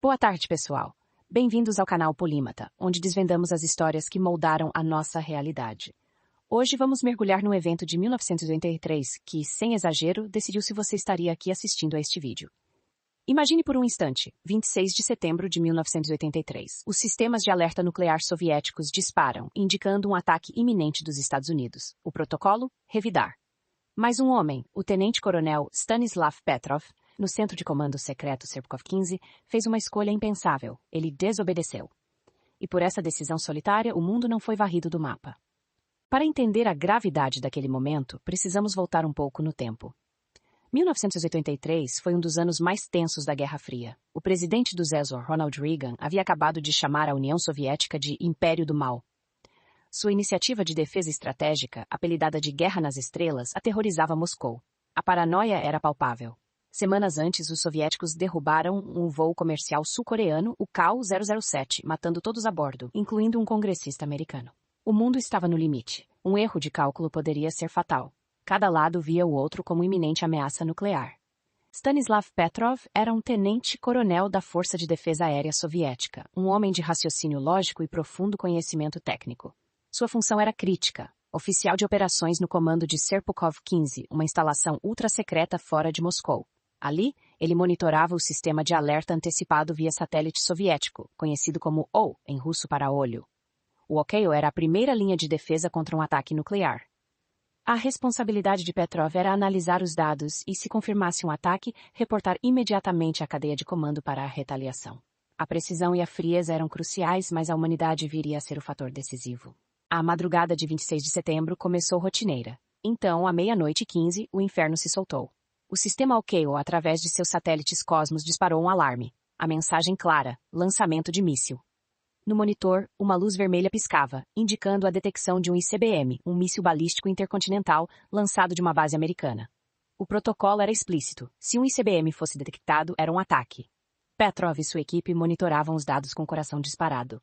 Boa tarde, pessoal. Bem-vindos ao canal Polímata, onde desvendamos as histórias que moldaram a nossa realidade. Hoje vamos mergulhar no evento de 1983 que, sem exagero, decidiu se você estaria aqui assistindo a este vídeo. Imagine por um instante, 26 de setembro de 1983. Os sistemas de alerta nuclear soviéticos disparam, indicando um ataque iminente dos Estados Unidos. O protocolo? Revidar. Mas um homem, o tenente-coronel Stanislav Petrov, no Centro de Comando Secreto Serpukhov 15, fez uma escolha impensável. Ele desobedeceu. E por essa decisão solitária, o mundo não foi varrido do mapa. Para entender a gravidade daquele momento, precisamos voltar um pouco no tempo. 1983 foi um dos anos mais tensos da Guerra Fria. O presidente do ZSRR, Ronald Reagan, havia acabado de chamar a União Soviética de Império do Mal. Sua iniciativa de defesa estratégica, apelidada de Guerra nas Estrelas, aterrorizava Moscou. A paranoia era palpável. Semanas antes, os soviéticos derrubaram um voo comercial sul-coreano, o KAL-007, matando todos a bordo, incluindo um congressista americano. O mundo estava no limite. Um erro de cálculo poderia ser fatal. Cada lado via o outro como iminente ameaça nuclear. Stanislav Petrov era um tenente-coronel da Força de Defesa Aérea Soviética, um homem de raciocínio lógico e profundo conhecimento técnico. Sua função era crítica, oficial de operações no comando de Serpukhov 15, uma instalação ultra-secreta fora de Moscou. Ali, ele monitorava o sistema de alerta antecipado via satélite soviético, conhecido como O, em russo para olho. O OKO era a primeira linha de defesa contra um ataque nuclear. A responsabilidade de Petrov era analisar os dados e, se confirmasse um ataque, reportar imediatamente à cadeia de comando para a retaliação. A precisão e a frieza eram cruciais, mas a humanidade viria a ser o fator decisivo. A madrugada de 26 de setembro começou rotineira. Então, à 00:15, o inferno se soltou. O sistema OKO, através de seus satélites Cosmos, disparou um alarme. A mensagem clara: lançamento de míssil. No monitor, uma luz vermelha piscava, indicando a detecção de um ICBM, um míssil balístico intercontinental lançado de uma base americana. O protocolo era explícito. Se um ICBM fosse detectado, era um ataque. Petrov e sua equipe monitoravam os dados com o coração disparado.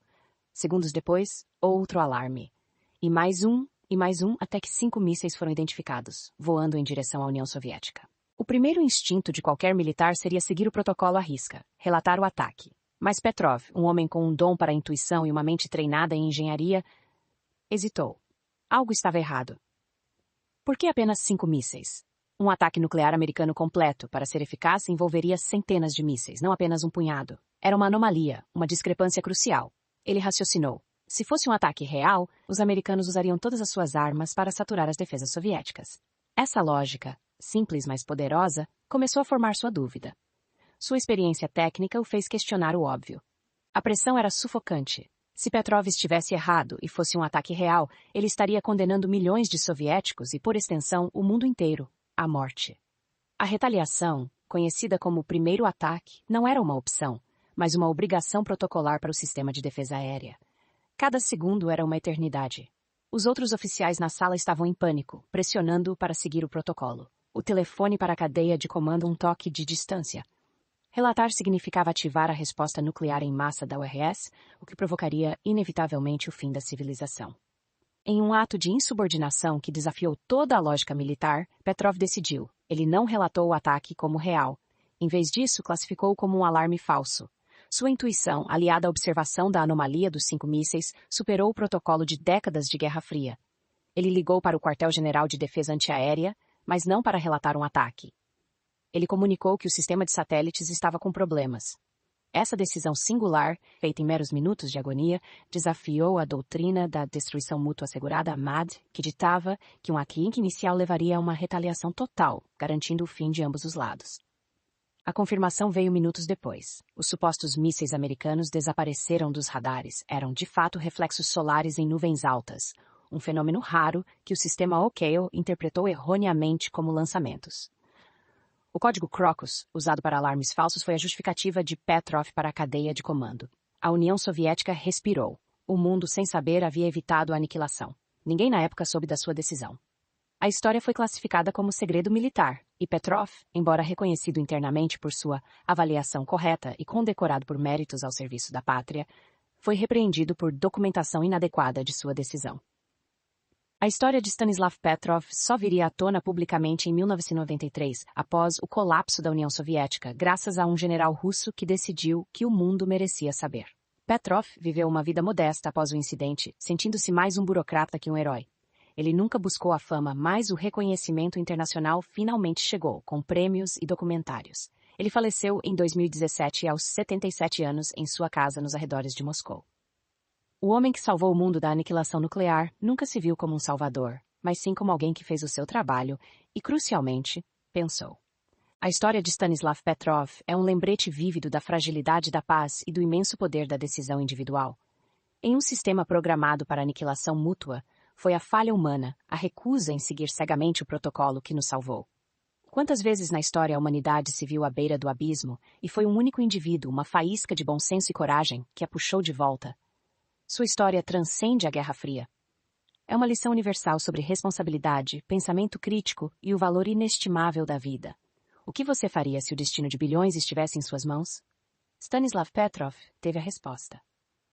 Segundos depois, outro alarme. E mais um, até que 5 mísseis foram identificados, voando em direção à União Soviética. O primeiro instinto de qualquer militar seria seguir o protocolo à risca, relatar o ataque. Mas Petrov, um homem com um dom para a intuição e uma mente treinada em engenharia, hesitou. Algo estava errado. Por que apenas 5 mísseis? Um ataque nuclear americano completo, para ser eficaz, envolveria centenas de mísseis, não apenas um punhado. Era uma anomalia, uma discrepância crucial. Ele raciocinou. Se fosse um ataque real, os americanos usariam todas as suas armas para saturar as defesas soviéticas. Essa lógica, simples mas poderosa, começou a formar sua dúvida. Sua experiência técnica o fez questionar o óbvio. A pressão era sufocante. Se Petrov estivesse errado e fosse um ataque real, ele estaria condenando milhões de soviéticos e, por extensão, o mundo inteiro, à morte. A retaliação, conhecida como o primeiro ataque, não era uma opção, mas uma obrigação protocolar para o sistema de defesa aérea. Cada segundo era uma eternidade. Os outros oficiais na sala estavam em pânico, pressionando-o para seguir o protocolo. O telefone para a cadeia de comando um toque de distância. Relatar significava ativar a resposta nuclear em massa da URSS, o que provocaria inevitavelmente o fim da civilização. Em um ato de insubordinação que desafiou toda a lógica militar, Petrov decidiu. Ele não relatou o ataque como real. Em vez disso, classificou-o como um alarme falso. Sua intuição, aliada à observação da anomalia dos 5 mísseis, superou o protocolo de décadas de Guerra Fria. Ele ligou para o Quartel-General de Defesa Antiaérea, mas não para relatar um ataque. Ele comunicou que o sistema de satélites estava com problemas. Essa decisão singular, feita em meros minutos de agonia, desafiou a doutrina da destruição mútua assegurada, MAD, que ditava que um ataque inicial levaria a uma retaliação total, garantindo o fim de ambos os lados. A confirmação veio minutos depois. Os supostos mísseis americanos desapareceram dos radares. Eram, de fato, reflexos solares em nuvens altas, um fenômeno raro que o sistema OKO interpretou erroneamente como lançamentos. O código Crocus, usado para alarmes falsos, foi a justificativa de Petrov para a cadeia de comando. A União Soviética respirou. O mundo, sem saber, havia evitado a aniquilação. Ninguém na época soube da sua decisão. A história foi classificada como segredo militar, e Petrov, embora reconhecido internamente por sua avaliação correta e condecorado por méritos ao serviço da pátria, foi repreendido por documentação inadequada de sua decisão. A história de Stanislav Petrov só viria à tona publicamente em 1993, após o colapso da União Soviética, graças a um general russo que decidiu que o mundo merecia saber. Petrov viveu uma vida modesta após o incidente, sentindo-se mais um burocrata que um herói. Ele nunca buscou a fama, mas o reconhecimento internacional finalmente chegou, com prêmios e documentários. Ele faleceu em 2017 aos 77 anos em sua casa nos arredores de Moscou. O homem que salvou o mundo da aniquilação nuclear nunca se viu como um salvador, mas sim como alguém que fez o seu trabalho e, crucialmente, pensou. A história de Stanislav Petrov é um lembrete vívido da fragilidade da paz e do imenso poder da decisão individual. Em um sistema programado para aniquilação mútua, foi a falha humana, a recusa em seguir cegamente o protocolo que nos salvou. Quantas vezes na história a humanidade se viu à beira do abismo e foi um único indivíduo, uma faísca de bom senso e coragem, que a puxou de volta? Sua história transcende a Guerra Fria. É uma lição universal sobre responsabilidade, pensamento crítico e o valor inestimável da vida. O que você faria se o destino de bilhões estivesse em suas mãos? Stanislav Petrov teve a resposta.